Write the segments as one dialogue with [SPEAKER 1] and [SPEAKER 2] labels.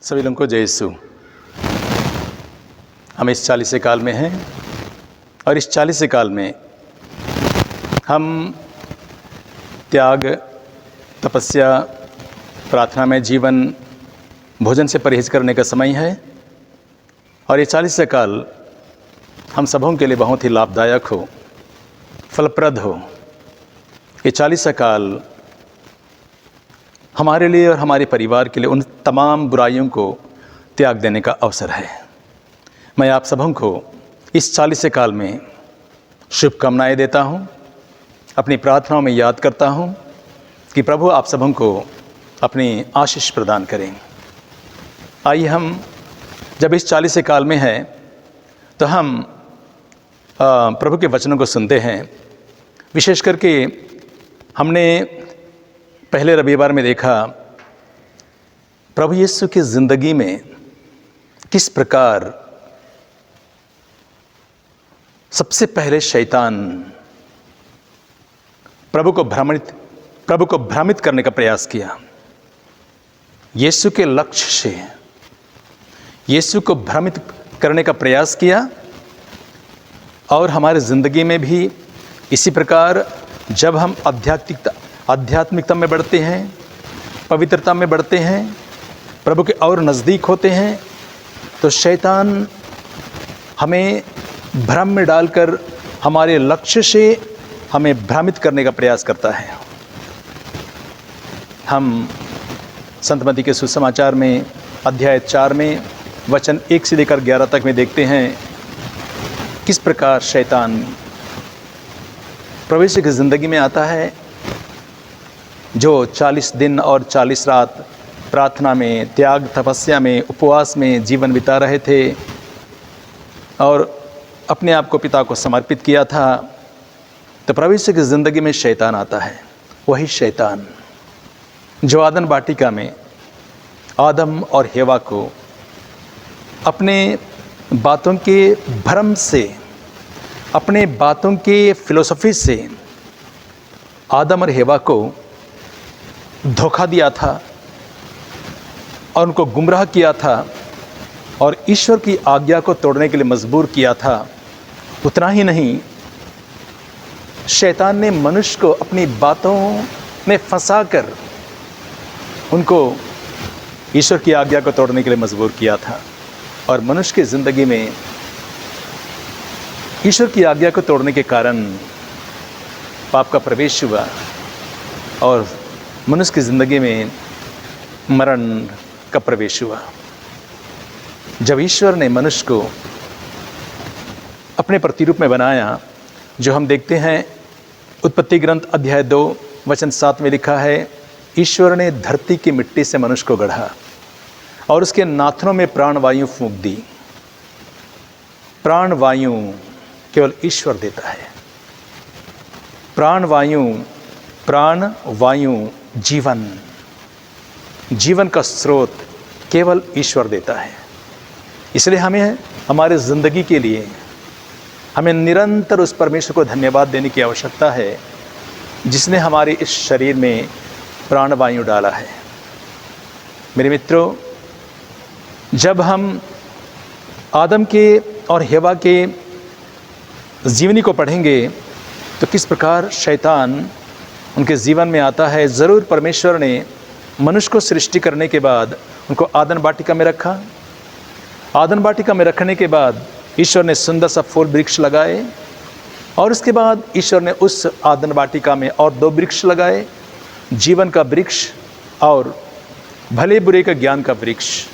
[SPEAKER 1] सभी लोगों को जय यीशु। हम इस 40 काल में हैं और इस 40 काल में हम त्याग, तपस्या, प्रार्थना में जीवन, भोजन से परहेज करने का समय है। और ये 40 काल हम सबों के लिए बहुत ही लाभदायक हो, फलप्रद हो। ये 40 काल हमारे लिए और हमारे परिवार के लिए उन तमाम बुराइयों को त्याग देने का अवसर है। मैं आप सबों को इस 40 काल में शुभकामनाएं देता हूँ, अपनी प्रार्थनाओं में याद करता हूँ कि प्रभु आप सबों को अपनी आशीष प्रदान करें। आइए हम जब इस 40 काल में हैं तो हम प्रभु के वचनों को सुनते हैं। विशेष करके हमने पहले रविवार में देखा प्रभु यीशु की ज़िंदगी में किस प्रकार सबसे पहले शैतान प्रभु को भ्रमित करने का प्रयास किया। यीशु के लक्ष्य से यीशु को भ्रमित करने का प्रयास किया। और हमारे ज़िंदगी में भी इसी प्रकार जब हम आध्यात्मिकता में बढ़ते हैं, पवित्रता में बढ़ते हैं, प्रभु के और नज़दीक होते हैं, तो शैतान हमें भ्रम में डालकर हमारे लक्ष्य से हमें भ्रमित करने का प्रयास करता है। हम संत मत्ती के सुसमाचार में अध्याय 4 में वचन 1 से लेकर 11 तक में देखते हैं किस प्रकार शैतान प्रभु यीशु की ज़िंदगी में आता है, जो 40 दिन और 40 रात प्रार्थना में, त्याग, तपस्या में, उपवास में जीवन बिता रहे थे और अपने आप को पिता को समर्पित किया था। तो प्रभु यीशु की ज़िंदगी में शैतान आता है। वही शैतान जो आदम वाटिका में आदम और हेवा को अपने बातों के भ्रम से, अपने बातों के फिलॉसफी से आदम और हेवा को धोखा दिया था और उनको गुमराह किया था और ईश्वर की आज्ञा को तोड़ने के लिए मजबूर किया था। उतना ही नहीं, शैतान ने मनुष्य को अपनी बातों में फंसाकर उनको ईश्वर की आज्ञा को तोड़ने के लिए मजबूर किया था। और मनुष्य की ज़िंदगी में ईश्वर की आज्ञा को तोड़ने के कारण पाप का प्रवेश हुआ और मनुष्य की ज़िंदगी में मरण का प्रवेश हुआ। जब ईश्वर ने मनुष्य को अपने प्रतिरूप में बनाया, जो हम देखते हैं उत्पत्ति ग्रंथ अध्याय 2 वचन 7 में लिखा है, ईश्वर ने धरती की मिट्टी से मनुष्य को गढ़ा और उसके नाथनों में प्राणवायु फूंक दी। प्राणवायु केवल ईश्वर देता है। प्राणवायु जीवन का स्रोत केवल ईश्वर देता है। इसलिए हमें हमारे ज़िंदगी के लिए हमें निरंतर उस परमेश्वर को धन्यवाद देने की आवश्यकता है जिसने हमारे इस शरीर में प्राणवायु डाला है। मेरे मित्रों, जब हम आदम के और हेवा के जीवनी को पढ़ेंगे तो किस प्रकार शैतान उनके जीवन में आता है। ज़रूर परमेश्वर ने मनुष्य को सृष्टि करने के बाद उनको आदन वाटिका में रखा। आदन वाटिका में रखने के बाद ईश्वर ने सुंदर सा फूल वृक्ष लगाए और उसके बाद ईश्वर ने उस आदन वाटिका में और 2 वृक्ष लगाए, जीवन का वृक्ष और भले बुरे का ज्ञान का वृक्ष।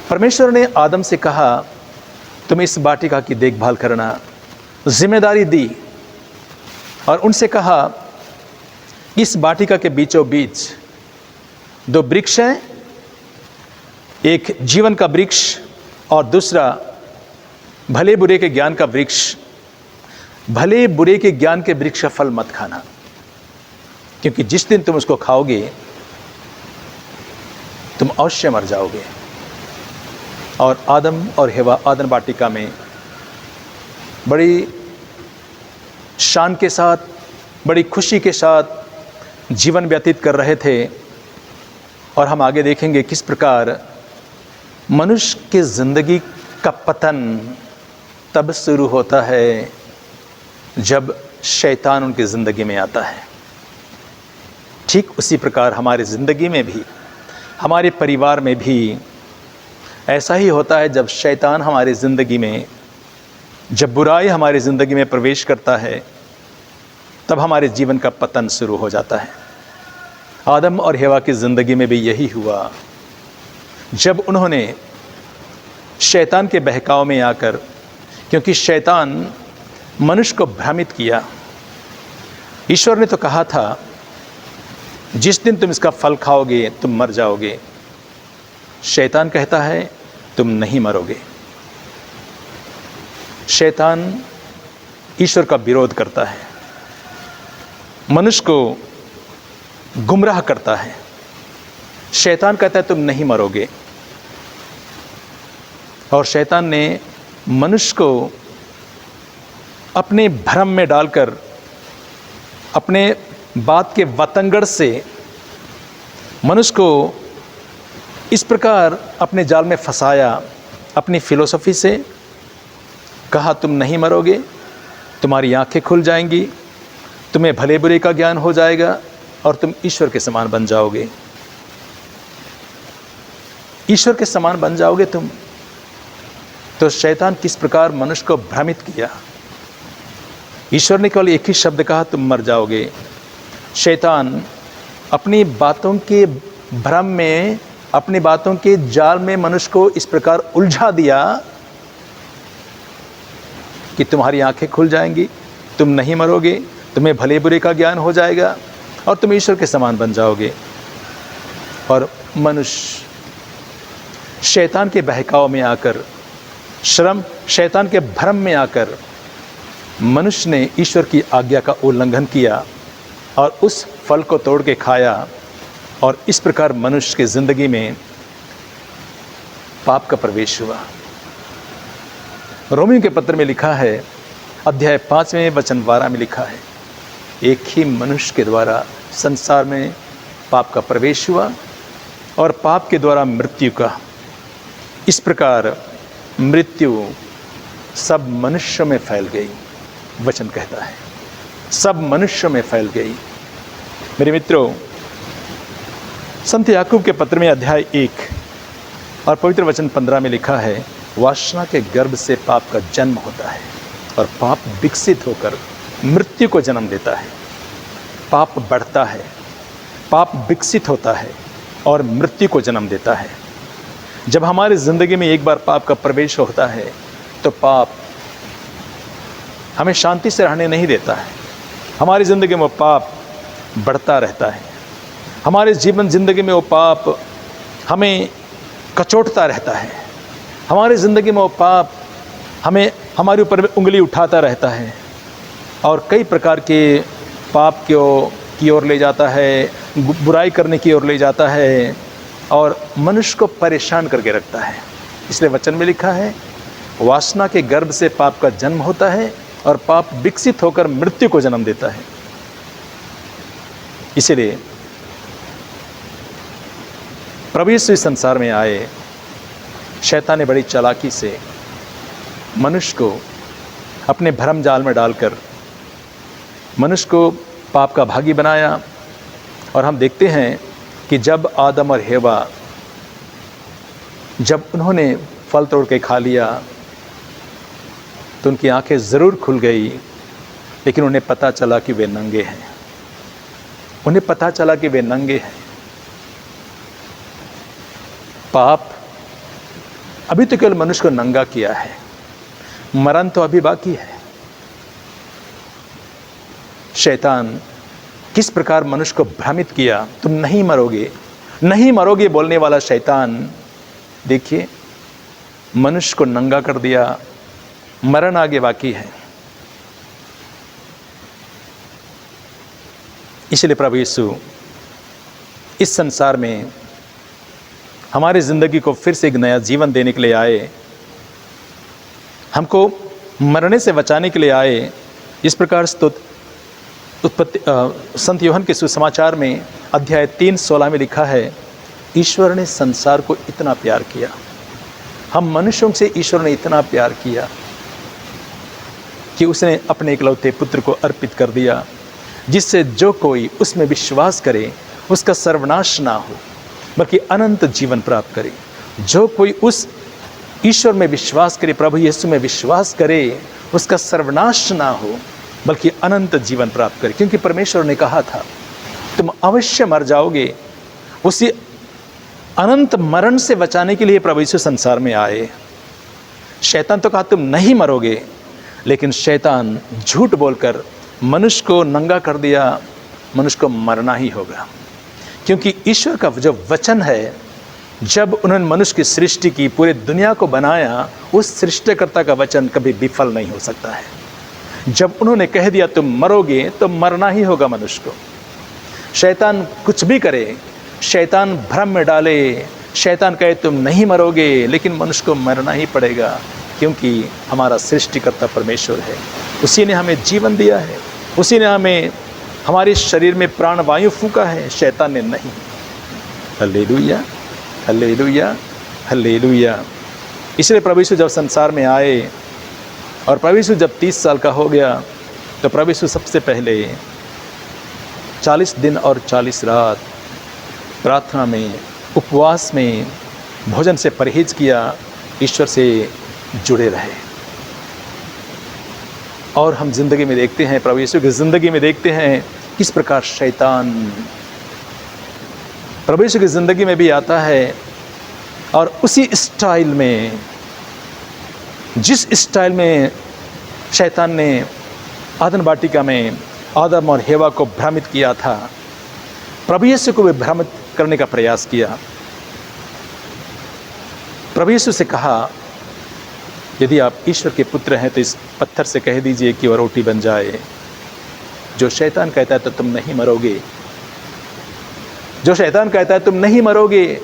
[SPEAKER 1] परमेश्वर ने आदम से कहा, तुम इस वाटिका की देखभाल करना, जिम्मेदारी दी और उनसे कहा, इस वाटिका के बीचों बीच 2 वृक्ष हैं, एक जीवन का वृक्ष और दूसरा भले बुरे के ज्ञान का वृक्ष। भले बुरे के ज्ञान के वृक्ष का फल मत खाना, क्योंकि जिस दिन तुम उसको खाओगे तुम अवश्य मर जाओगे। और आदम और हेवा आदम वाटिका में बड़ी शान के साथ, बड़ी खुशी के साथ जीवन व्यतीत कर रहे थे। और हम आगे देखेंगे किस प्रकार मनुष्य की जिंदगी का पतन तब शुरू होता है जब शैतान उनकी ज़िंदगी में आता है। ठीक उसी प्रकार हमारी ज़िंदगी में भी, हमारे परिवार में भी ऐसा ही होता है। जब शैतान हमारी ज़िंदगी में, जब बुराई हमारी ज़िंदगी में प्रवेश करता है, तब हमारे जीवन का पतन शुरू हो जाता है। आदम और हवा की ज़िंदगी में भी यही हुआ। जब उन्होंने शैतान के बहकाव में आकर, क्योंकि शैतान मनुष्य को भ्रमित किया। ईश्वर ने तो कहा था, जिस दिन तुम इसका फल खाओगे तुम मर जाओगे। शैतान कहता है तुम नहीं मरोगे। शैतान ईश्वर का विरोध करता है, मनुष्य को गुमराह करता है। शैतान कहता है तुम नहीं मरोगे, और शैतान ने मनुष्य को अपने भ्रम में डालकर, अपने बात के वतंगड़ से मनुष्य को इस प्रकार अपने जाल में फंसाया। अपनी फिलॉसफी से कहा तुम नहीं मरोगे, तुम्हारी आंखें खुल जाएंगी, तुम्हें भले बुरे का ज्ञान हो जाएगा और तुम ईश्वर के समान बन जाओगे। ईश्वर के समान बन जाओगे तुम। तो शैतान किस प्रकार मनुष्य को भ्रमित किया। ईश्वर ने केवल एक ही शब्द कहा तुम मर जाओगे। शैतान अपनी बातों के भ्रम में, अपनी बातों के जाल में मनुष्य को इस प्रकार उलझा दिया कि तुम्हारी आंखें खुल जाएंगी, तुम नहीं मरोगे, तुम्हें भले बुरे का ज्ञान हो जाएगा और तुम ईश्वर के समान बन जाओगे। और मनुष्य शैतान के बहकाव में आकर, शैतान के भ्रम में आकर मनुष्य ने ईश्वर की आज्ञा का उल्लंघन किया और उस फल को तोड़ के खाया। और इस प्रकार मनुष्य की ज़िंदगी में पाप का प्रवेश हुआ। रोमियो के पत्र में लिखा है, अध्याय 5वें वचन 12 में लिखा है, एक ही मनुष्य के द्वारा संसार में पाप का प्रवेश हुआ और पाप के द्वारा मृत्यु का। इस प्रकार मृत्यु सब मनुष्यों में फैल गई। वचन कहता है सब मनुष्यों में फैल गई। मेरे मित्रों, संत याकूब के पत्र में अध्याय 1 और पवित्र वचन 15 में लिखा है, वासना के गर्भ से पाप का जन्म होता है और पाप विकसित होकर मृत्यु को जन्म देता है। पाप बढ़ता है, पाप विकसित होता है और मृत्यु को जन्म देता है। जब हमारी ज़िंदगी में एक बार पाप का प्रवेश होता है तो पाप हमें शांति से रहने नहीं देता है। हमारी ज़िंदगी में पाप बढ़ता रहता है। हमारे ज़िंदगी में वो पाप हमें कचोटता रहता है। हमारी ज़िंदगी में वो पाप हमें, हमारे ऊपर उंगली उठाता रहता है और कई प्रकार के पाप की ओर ले जाता है, बुराई करने की ओर ले जाता है और मनुष्य को परेशान करके रखता है। इसलिए वचन में लिखा है, वासना के गर्भ से पाप का जन्म होता है और पाप विकसित होकर मृत्यु को जन्म देता है। इसलिए प्रभु यीशु इस संसार में आए। शैतान ने बड़ी चालाकी से मनुष्य को अपने भ्रम जाल में डालकर मनुष्य को पाप का भागी बनाया। और हम देखते हैं कि जब आदम और हवा, जब उन्होंने फल तोड़ के खा लिया तो उनकी आंखें ज़रूर खुल गई, लेकिन उन्हें पता चला कि वे नंगे हैं। उन्हें पता चला कि वे नंगे हैं। पाप अभी तो केवल मनुष्य को नंगा किया है, मरण तो अभी बाकी है। शैतान किस प्रकार मनुष्य को भ्रमित किया, तुम नहीं मरोगे, नहीं मरोगे बोलने वाला शैतान, देखिए मनुष्य को नंगा कर दिया। मरण आगे बाकी है। इसलिए प्रभु यीशु इस संसार में हमारी ज़िंदगी को फिर से एक नया जीवन देने के लिए आए, हमको मरने से बचाने के लिए आए। इस प्रकार संत यूहन्ना के सुसमाचार में अध्याय 3:16 में लिखा है, ईश्वर ने संसार को इतना प्यार किया हम मनुष्यों से ईश्वर ने इतना प्यार किया कि उसने अपने इकलौते पुत्र को अर्पित कर दिया, जिससे जो कोई उसमें विश्वास करे उसका सर्वनाश ना हो बल्कि अनंत जीवन प्राप्त करे। जो कोई उस ईश्वर में विश्वास करे, प्रभु यीशु में विश्वास करे, उसका सर्वनाश ना हो बल्कि अनंत जीवन प्राप्त करे। क्योंकि परमेश्वर ने कहा था तुम अवश्य मर जाओगे। उसी अनंत मरण से बचाने के लिए प्रभु यीशु संसार में आए। शैतान तो कहा तुम नहीं मरोगे, लेकिन शैतान झूठ बोलकर मनुष्य को नंगा कर दिया, मनुष्य को मरना ही होगा। क्योंकि ईश्वर का जो वचन है, जब उन्होंने मनुष्य की सृष्टि की, पूरे दुनिया को बनाया, उस सृष्टिकर्ता का वचन कभी विफल नहीं हो सकता है। जब उन्होंने कह दिया तुम मरोगे, तो मरना ही होगा मनुष्य को। शैतान कुछ भी करे, शैतान भ्रम में डाले, शैतान कहे तुम नहीं मरोगे, लेकिन मनुष्य को मरना ही पड़ेगा, क्योंकि हमारा सृष्टिकर्ता परमेश्वर है। उसी ने हमें जीवन दिया है, उसी ने हमें हमारे शरीर में प्राण वायु फूंका है, शैतान ने नहीं। Hallelujah, hallelujah, hallelujah. इसलिए प्रभु यीशु जब संसार में आए और प्रभु यीशु जब 30 साल का हो गया, तो प्रभु यीशु सबसे पहले 40 दिन और 40 रात प्रार्थना में, उपवास में, भोजन से परहेज किया, ईश्वर से जुड़े रहे। और हम जिंदगी में देखते हैं, प्रभु यीशु की जिंदगी में देखते हैं किस प्रकार शैतान प्रभु यीशु की जिंदगी में भी आता है और उसी स्टाइल में, जिस स्टाइल में शैतान ने आदम वाटिका में आदम और हेवा को भ्रमित किया था, प्रभु यीशु को भी भ्रमित करने का प्रयास किया। प्रभु यीशु से कहा यदि आप ईश्वर के पुत्र हैं तो इस पत्थर से कह दीजिए कि वह रोटी बन जाए। जो शैतान कहता है तो तुम नहीं मरोगे, जो शैतान कहता है तुम नहीं मरोगे,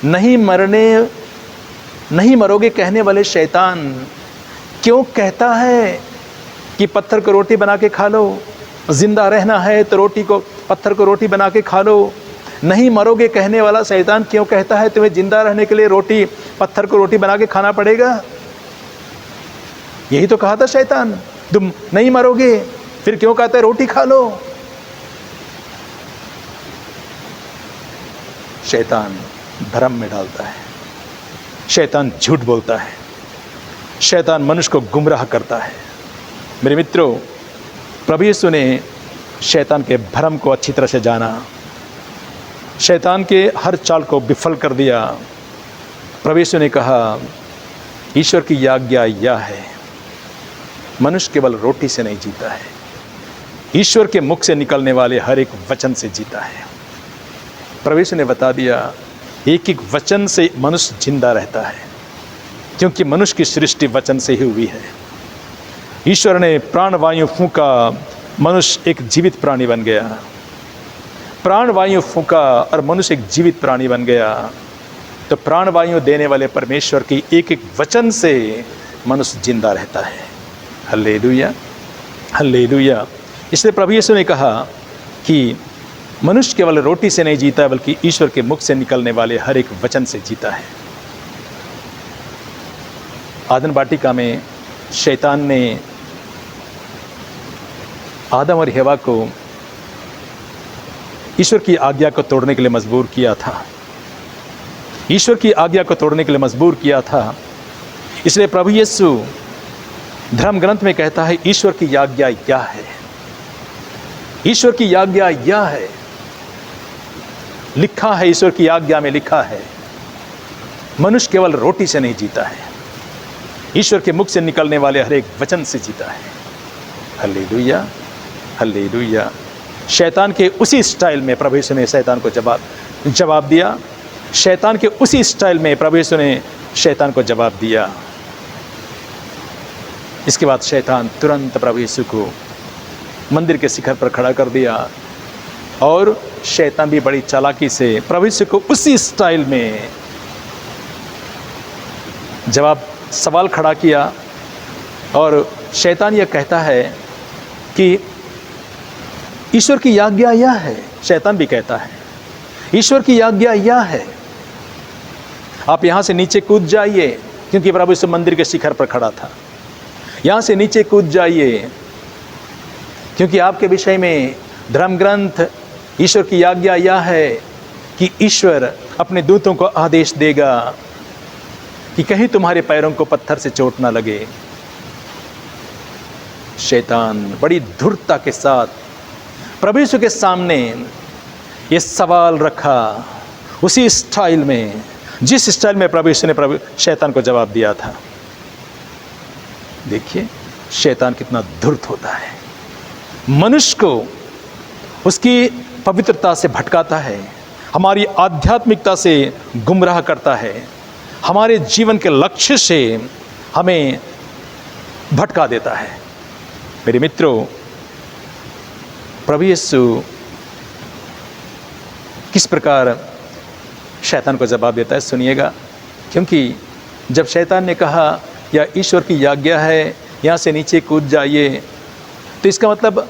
[SPEAKER 1] नहीं मरोगे कहने वाले शैतान क्यों कहता है कि पत्थर को रोटी बना के खा लो? जिंदा रहना है तो पत्थर को रोटी बना के खा लो। नहीं मरोगे कहने वाला शैतान क्यों कहता है तुम्हें जिंदा रहने के लिए पत्थर को रोटी बना के खाना पड़ेगा? यही तो कहा था शैतान, तुम नहीं मरोगे, फिर क्यों कहता है रोटी खा लो? शैतान भ्रम में डालता है, शैतान झूठ बोलता है, शैतान मनुष्य को गुमराह करता है। मेरे मित्रों, प्रभु यीशु ने शैतान के भ्रम को अच्छी तरह से जाना, शैतान के हर चाल को विफल कर दिया। प्रभु यीशु ने कहा ईश्वर की आज्ञा यह है, मनुष्य केवल रोटी से नहीं जीता है, ईश्वर के मुख से निकलने वाले हर एक वचन से जीता है। प्रभु यीशु ने बता दिया एक एक वचन से मनुष्य जिंदा रहता है, क्योंकि मनुष्य की सृष्टि वचन से ही हुई है। ईश्वर ने प्राण वायु फूंका, मनुष्य एक जीवित प्राणी बन गया। प्राण वायु फूंका और मनुष्य एक जीवित प्राणी बन गया। तो प्राण वायु देने वाले परमेश्वर की एक एक वचन से मनुष्य जिंदा रहता है। Hallelujah, hallelujah. इसलिए प्रभु यीशु ने कहा कि मनुष्य केवल रोटी से नहीं जीता, बल्कि ईश्वर के मुख से निकलने वाले हर एक वचन से जीता है। आदम वाटिका में शैतान ने आदम और हेवा को ईश्वर की आज्ञा को तोड़ने के लिए मजबूर किया था, ईश्वर की आज्ञा को तोड़ने के लिए मजबूर किया था। इसलिए प्रभु यीशु धर्म ग्रंथ में कहता है ईश्वर की आज्ञा यह है, ईश्वर की आज्ञा यह है। लिखा है, ईश्वर की आज्ञा में लिखा है मनुष्य केवल रोटी से नहीं जीता है, ईश्वर के मुख से निकलने वाले हर एक वचन से जीता है। Hallelujah, hallelujah. शैतान के उसी स्टाइल में प्रभु यीशु ने शैतान को जवाब दिया, शैतान के उसी स्टाइल में प्रभु यीशु ने शैतान को जवाब दिया। इसके बाद शैतान तुरंत प्रभु यीशु को मंदिर के शिखर पर खड़ा कर दिया और शैतान भी बड़ी चालाकी से प्रभु यीशु को उसी स्टाइल में सवाल खड़ा किया। और शैतान यह कहता है कि ईश्वर की आज्ञा यह है, शैतान भी कहता है ईश्वर की आज्ञा यह है, आप यहाँ से नीचे कूद जाइए, क्योंकि प्रभु यीशु मंदिर के शिखर पर खड़ा था। यहाँ से नीचे कूद जाइए, क्योंकि आपके विषय में धर्म ग्रंथ, ईश्वर की आज्ञा यह है कि ईश्वर अपने दूतों को आदेश देगा कि कहीं तुम्हारे पैरों को पत्थर से चोट ना लगे। शैतान बड़ी धूर्तता के साथ प्रभु यीशु के सामने ये सवाल रखा, उसी स्टाइल में जिस स्टाइल में प्रभु यीशु ने शैतान को जवाब दिया था। देखिए शैतान कितना धूर्त होता है, मनुष्य को उसकी पवित्रता से भटकाता है, हमारी आध्यात्मिकता से गुमराह करता है, हमारे जीवन के लक्ष्य से हमें भटका देता है। मेरे मित्रों, प्रभु यीशु किस प्रकार शैतान को जवाब देता है सुनिएगा। क्योंकि जब शैतान ने कहा या ईश्वर की आज्ञा है यहाँ से नीचे कूद जाइए, तो इसका मतलब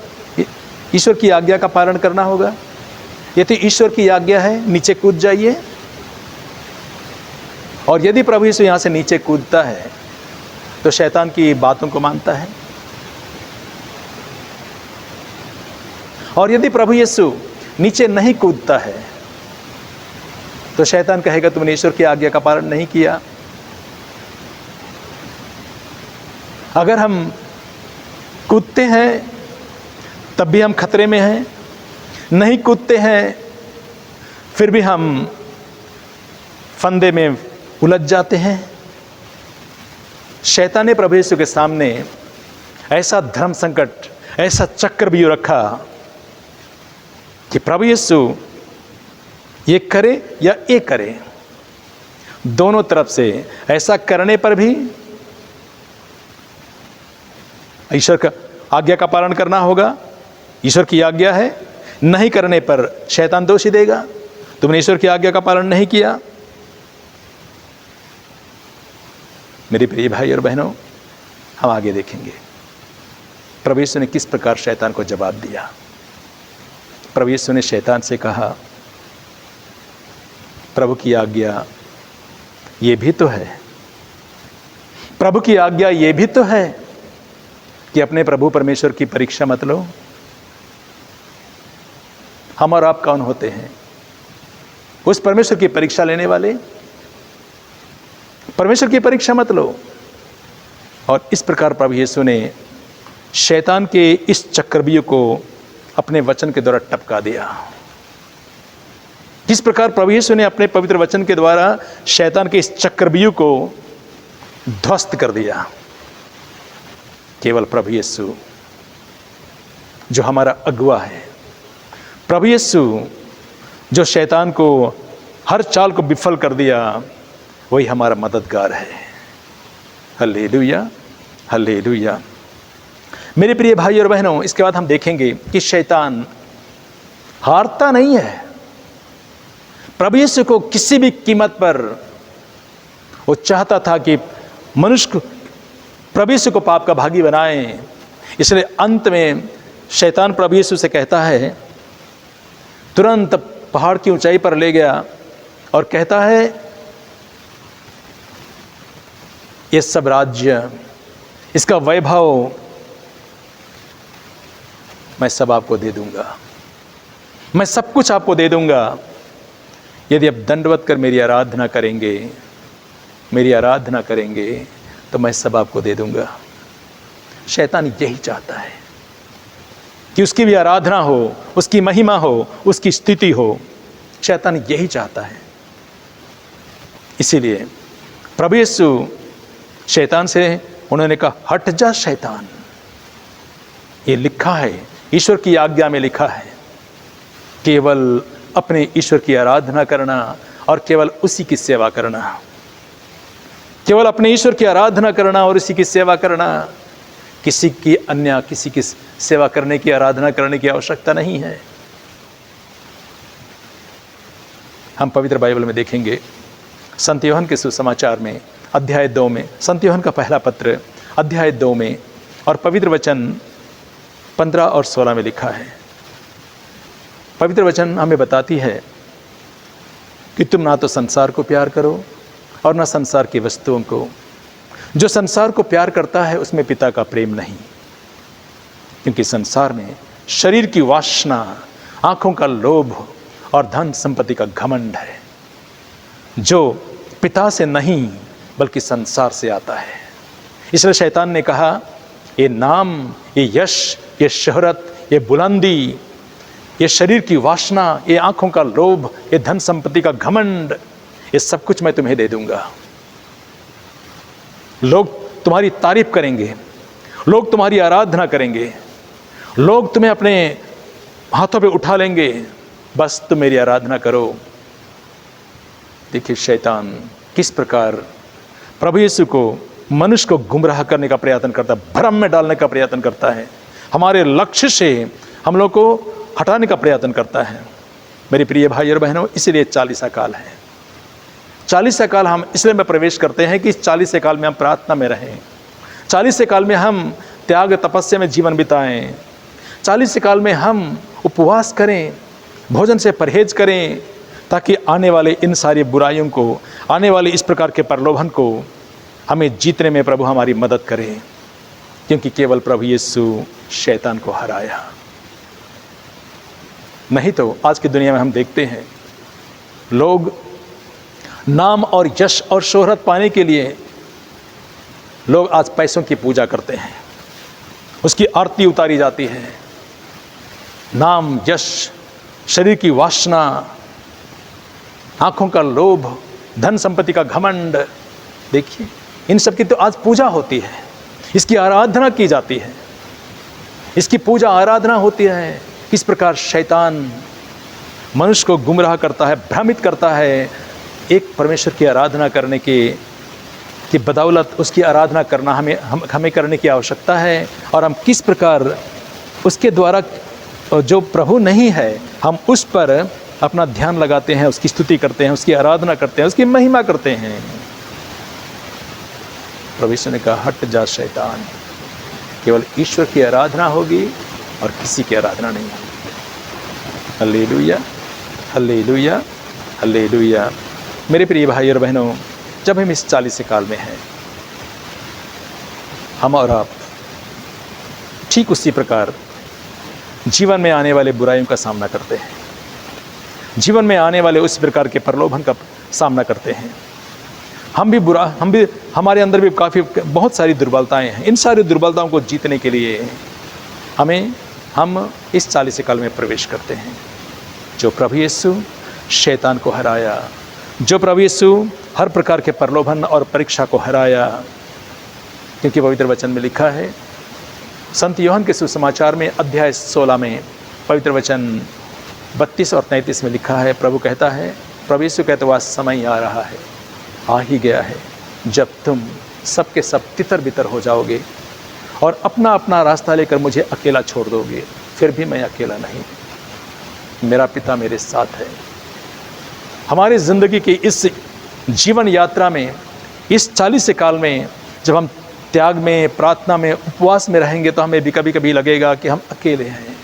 [SPEAKER 1] ईश्वर की आज्ञा का पालन करना होगा। ये तो ईश्वर की आज्ञा है, नीचे कूद जाइए। और यदि प्रभु यीशु यहाँ से नीचे कूदता है तो शैतान की बातों को मानता है, और यदि प्रभु यीशु नीचे नहीं कूदता है तो शैतान कहेगा तुमने ईश्वर की आज्ञा का पालन नहीं किया। अगर हम कूदते हैं तब भी हम खतरे में हैं, नहीं कूदते हैं फिर भी हम फंदे में उलझ जाते हैं। शैतान ने प्रभु यीशु के सामने ऐसा धर्म संकट, ऐसा चक्रव्यूह रखा कि प्रभु यीशु ये करे या ये करे, दोनों तरफ से ऐसा करने पर भी ईश्वर का आज्ञा का पालन करना होगा, ईश्वर की आज्ञा है, नहीं करने पर शैतान दोषी देगा, तुमने ईश्वर की आज्ञा का पालन नहीं किया। मेरे प्रिय भाई और बहनों, हम आगे देखेंगे प्रभु यीशु ने किस प्रकार शैतान को जवाब दिया। प्रभु यीशु ने शैतान से कहा, प्रभु की आज्ञा ये भी तो है, प्रभु की आज्ञा ये भी तो है कि अपने प्रभु परमेश्वर की परीक्षा मत लो। हम और आप कौन होते हैं? उस परमेश्वर की परीक्षा लेने वाले। परमेश्वर की परीक्षा मत लो। और इस प्रकार प्रभु यीशु ने शैतान के इस चक्रव्यूह को अपने वचन के द्वारा टपका दिया। किस प्रकार प्रभु यीशु ने अपने पवित्र वचन के द्वारा शैतान के इस चक्रव्यूह को ध्वस्त कर दिया। केवल प्रभु यीशु जो हमारा अगुवा है, प्रभु यीशु जो शैतान को हर चाल को विफल कर दिया, वही हमारा मददगार है। Hallelujah, hallelujah. मेरे प्रिय भाई और बहनों, इसके बाद हम देखेंगे कि शैतान हारता नहीं है। प्रभु यीशु को किसी भी कीमत पर वो चाहता था कि मनुष्य प्रभु यीशु को पाप का भागी बनाए। इसलिए अंत में शैतान प्रभु यीशु से कहता है, तुरंत पहाड़ की ऊंचाई पर ले गया और कहता है, ये सब राज्य, इसका वैभव मैं सब आपको दे दूंगा, मैं सब कुछ आपको दे दूंगा यदि आप दंडवत कर मेरी आराधना करेंगे, मेरी आराधना करेंगे तो मैं सब आपको दे दूंगा। शैतान यही चाहता है कि उसकी भी आराधना हो, उसकी महिमा हो, उसकी स्तुति हो। शैतान यही चाहता है। इसीलिए प्रभु यीशु शैतान से उन्होंने कहा, हट जा शैतान। ये लिखा है, ईश्वर की आज्ञा में लिखा है, केवल अपने ईश्वर की आराधना करना और केवल उसी की सेवा करना, केवल अपने ईश्वर की आराधना करना और उसी की सेवा करना। किसी की अन्य किसी की सेवा करने की, आराधना करने की आवश्यकता नहीं है। हम पवित्र बाइबल में देखेंगे संत यूहन्ना के सुसमाचार में अध्याय 2 में, संत यूहन्ना का पहला पत्र अध्याय 2 में और पवित्र वचन 15 और 16 में लिखा है। पवित्र वचन हमें बताती है कि तुम ना तो संसार को प्यार करो और न संसार की वस्तुओं को। जो संसार को प्यार करता है उसमें पिता का प्रेम नहीं, क्योंकि संसार में शरीर की वासना, आंखों का लोभ और धन संपत्ति का घमंड है, जो पिता से नहीं बल्कि संसार से आता है। इसलिए शैतान ने कहा, ये नाम, ये यश, ये शोहरत, ये बुलंदी, ये शरीर की वासना, ये आंखों का लोभ, ये धन संपत्ति का घमंड, ये सब कुछ मैं तुम्हें दे दूंगा। लोग तुम्हारी तारीफ करेंगे, लोग तुम्हारी आराधना करेंगे, लोग तुम्हें अपने हाथों पे उठा लेंगे, बस तुम मेरी आराधना करो। देखिए शैतान किस प्रकार प्रभु यीशु को, मनुष्य को गुमराह करने का प्रयत्न करता है, भ्रम में डालने का प्रयत्न करता है, हमारे लक्ष्य से हम लोग को हटाने का प्रयत्न करता है। मेरे प्रिय भाई और बहनों, इसलिए 40 काल है। 40 काल हम इसलिए में प्रवेश करते हैं कि इस 40 काल में हम प्रार्थना में रहें, 40 काल में हम त्याग तपस्या में जीवन बिताएं, 40 काल में हम उपवास करें, भोजन से परहेज करें, ताकि आने वाले इन सारी बुराइयों को, आने वाले इस प्रकार के प्रलोभन को हमें जीतने में प्रभु हमारी मदद करे, क्योंकि केवल प्रभु यीशु शैतान को हराया। नहीं तो आज की दुनिया में हम देखते हैं लोग नाम और यश और शोहरत पाने के लिए लोग आज पैसों की पूजा करते हैं, उसकी आरती उतारी जाती है। नाम, यश, शरीर की वासना, आंखों का लोभ, धन संपत्ति का घमंड, देखिए इन सब की तो आज पूजा होती है, इसकी आराधना की जाती है, इसकी पूजा आराधना होती है। किस प्रकार शैतान मनुष्य को गुमराह करता है, भ्रमित करता है, एक परमेश्वर की आराधना करने की बदौलत उसकी आराधना करना हमें करने की आवश्यकता है, और हम किस प्रकार उसके द्वारा जो प्रभु नहीं है हम उस पर अपना ध्यान लगाते हैं, उसकी स्तुति करते हैं, उसकी आराधना करते हैं, उसकी महिमा करते हैं। प्रभु यीशु ने कहा, हट जा शैतान, केवल ईश्वर की आराधना होगी और किसी की आराधना नहीं होगी। Hallelujah, hallelujah, hallelujah. मेरे प्रिय भाई और बहनों, जब हम इस 40 काल में हैं, हम और आप ठीक उसी प्रकार जीवन में आने वाले बुराइयों का सामना करते हैं, जीवन में आने वाले उस प्रकार के प्रलोभन का सामना करते हैं। हमारे अंदर भी बहुत सारी दुर्बलताएं हैं। इन सारी दुर्बलताओं को जीतने के लिए हम इस 40 काल में प्रवेश करते हैं। जो प्रभु यीशु शैतान को हराया, जो प्रभु यीशु हर प्रकार के प्रलोभन और परीक्षा को हराया, क्योंकि पवित्र वचन में लिखा है, संत यूहन्ना के सुसमाचार में अध्याय 16 में पवित्र वचन 32 और 33 में लिखा है, प्रभु कहता है, प्रभु यीशु कहते वह समय आ रहा है, आ ही गया है, जब तुम सबके सब तितर बितर हो जाओगे और अपना अपना रास्ता लेकर मुझे अकेला छोड़ दोगे। फिर भी मैं अकेला नहीं, मेरा पिता मेरे साथ है। हमारी ज़िंदगी की इस जीवन यात्रा में, इस 40 काल में जब हम त्याग में, प्रार्थना में, उपवास में रहेंगे, तो हमें भी कभी कभी लगेगा कि हम अकेले हैं।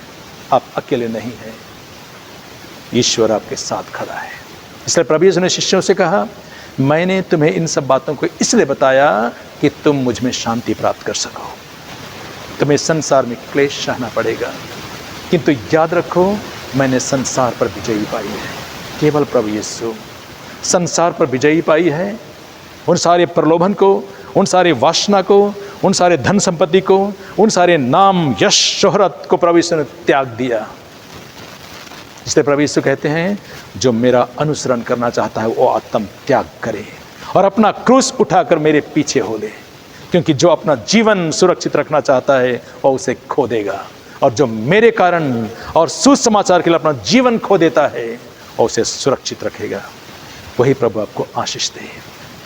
[SPEAKER 1] आप अकेले नहीं हैं, ईश्वर आपके साथ खड़ा है। इसलिए प्रभु यीशु ने शिष्यों से कहा, मैंने तुम्हें इन सब बातों को इसलिए बताया कि तुम मुझ में शांति प्राप्त कर सको। तुम्हें संसार में क्लेश सहना पड़ेगा, किंतु याद रखो, मैंने संसार पर विजयी पाई है। केवल प्रभु यीशु संसार पर विजयी पाई है। उन सारे प्रलोभन को, उन सारे वासना को, उन सारे धन संपत्ति को, उन सारे नाम, यश, शोहरत को प्रभु यीशु ने त्याग दिया। इसलिए प्रभु यीशु कहते हैं, जो मेरा अनुसरण करना चाहता है वो आत्म त्याग करे और अपना क्रूस उठाकर मेरे पीछे हो ले, क्योंकि जो अपना जीवन सुरक्षित रखना चाहता है वह उसे खो देगा, और जो मेरे कारण और सुसमाचार के लिए अपना जीवन खो देता है वह उसे सुरक्षित रखेगा। वही प्रभु आपको आशीष दे।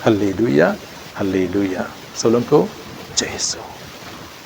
[SPEAKER 1] Hallelujah, hallelujah. सब लोगों को जय यीशु।